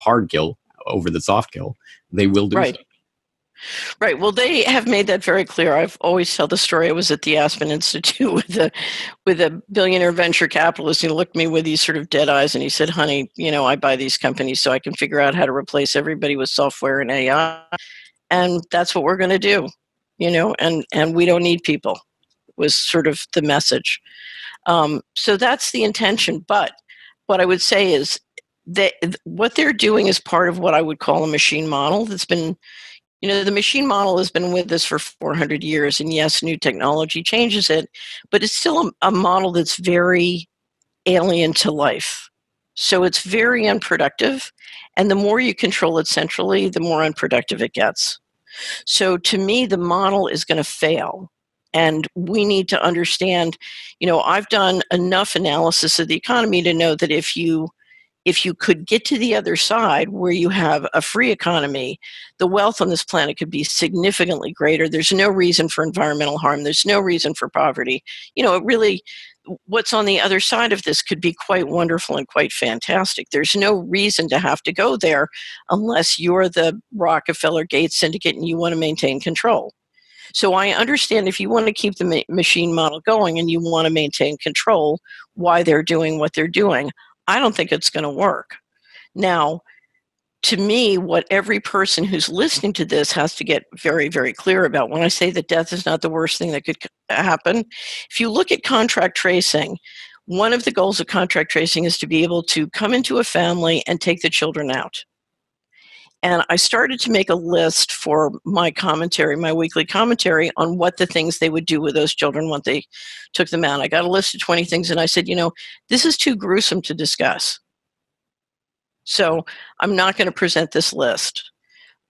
hard kill over the soft kill, they will do Right. so. Right. Well, they have made that very clear. I've always tell the story. I was at the Aspen Institute with a billionaire venture capitalist. He looked at me with these sort of dead eyes, and he said, "Honey, I buy these companies so I can figure out how to replace everybody with software and AI, and that's what we're going to do." And we don't need people. Was sort of the message. So that's the intention. But what I would say is that what they're doing is part of what I would call a machine model that's been. The machine model has been with us for 400 years, and yes, new technology changes it, but it's still a model that's very alien to life. So it's very unproductive, and the more you control it centrally, the more unproductive it gets. So to me, the model is going to fail. And we need to understand, I've done enough analysis of the economy to know that if you could get to the other side where you have a free economy, the wealth on this planet could be significantly greater. There's no reason for environmental harm. There's no reason for poverty. It really, what's on the other side of this could be quite wonderful and quite fantastic. There's no reason to have to go there unless you're the Rockefeller Gates syndicate and you want to maintain control. So I understand if you want to keep the machine model going and you want to maintain control, why they're doing what they're doing. I don't think it's going to work. Now, to me, what every person who's listening to this has to get very, very clear about, when I say that death is not the worst thing that could happen, if you look at contract tracing, one of the goals of contract tracing is to be able to come into a family and take the children out. And I started to make a list for my commentary, my weekly commentary, on what the things they would do with those children once they took them out. I got a list of 20 things, and I said, this is too gruesome to discuss. So I'm not going to present this list.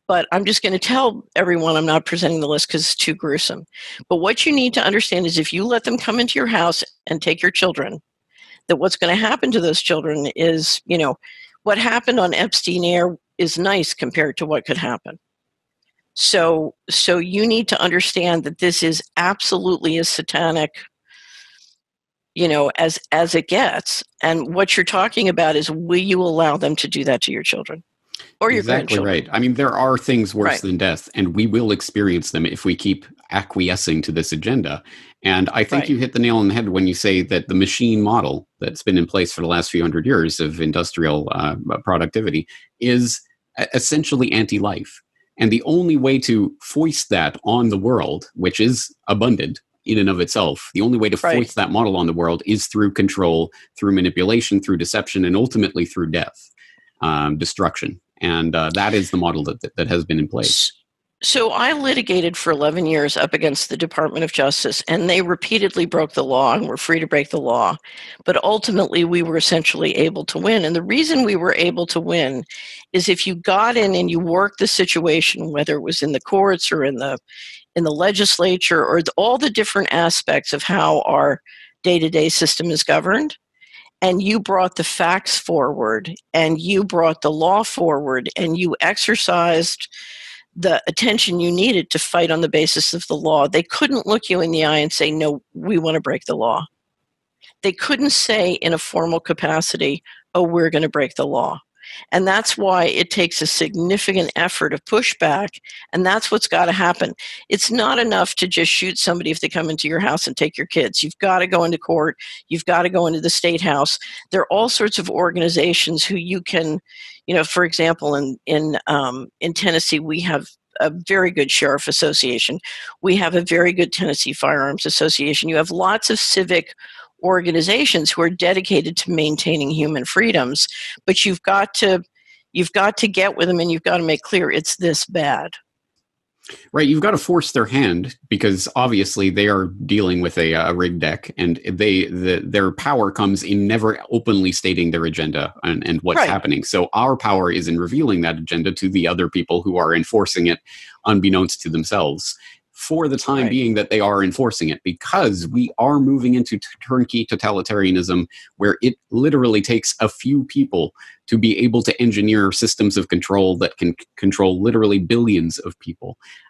But I'm just going to tell everyone I'm not presenting the list because it's too gruesome. But what you need to understand is if you let them come into your house and take your children, that what's going to happen to those children is, what happened on Epstein Air is nice compared to what could happen. So you need to understand that this is absolutely as satanic, as it gets. And what you're talking about is, will you allow them to do that to your children or your grandchildren? Exactly right. I mean, there are things worse than death, and we will experience them if we keep acquiescing to this agenda. And I think you hit the nail on the head when you say that the machine model that's been in place for the last few hundred years of industrial productivity is essentially anti-life. And the only way to foist that on the world, which is abundant in and of itself, the only way to foist that model on the world is through control, through manipulation, through deception, and ultimately through death, destruction. And that is the model that has been in place. So I litigated for 11 years up against the Department of Justice, and they repeatedly broke the law and were free to break the law. But ultimately, we were essentially able to win. And the reason we were able to win is if you got in and you worked the situation, whether it was in the courts or in the legislature or all the different aspects of how our day-to-day system is governed, and you brought the facts forward and you brought the law forward and you exercised the attention you needed to fight on the basis of the law, they couldn't look you in the eye and say, no, we want to break the law. They couldn't say in a formal capacity, oh, we're going to break the law. And that's why it takes a significant effort of pushback, and that's what's got to happen. It's not enough to just shoot somebody if they come into your house and take your kids. You've got to go into court. You've got to go into the state house. There are all sorts of organizations who you can, for example, in Tennessee, we have a very good sheriff association. We have a very good Tennessee Firearms Association. You have lots of civic organizations who are dedicated to maintaining human freedoms, but you've got to get with them and you've got to make clear it's this bad. Right, you've got to force their hand because obviously they are dealing with a rigged deck, and their power comes in never openly stating their agenda and what's happening. So our power is in revealing that agenda to the other people who are enforcing it unbeknownst to themselves, for the time being that they are enforcing it, because we are moving into turnkey totalitarianism where it literally takes a few people to be able to engineer systems of control that can control literally billions of people.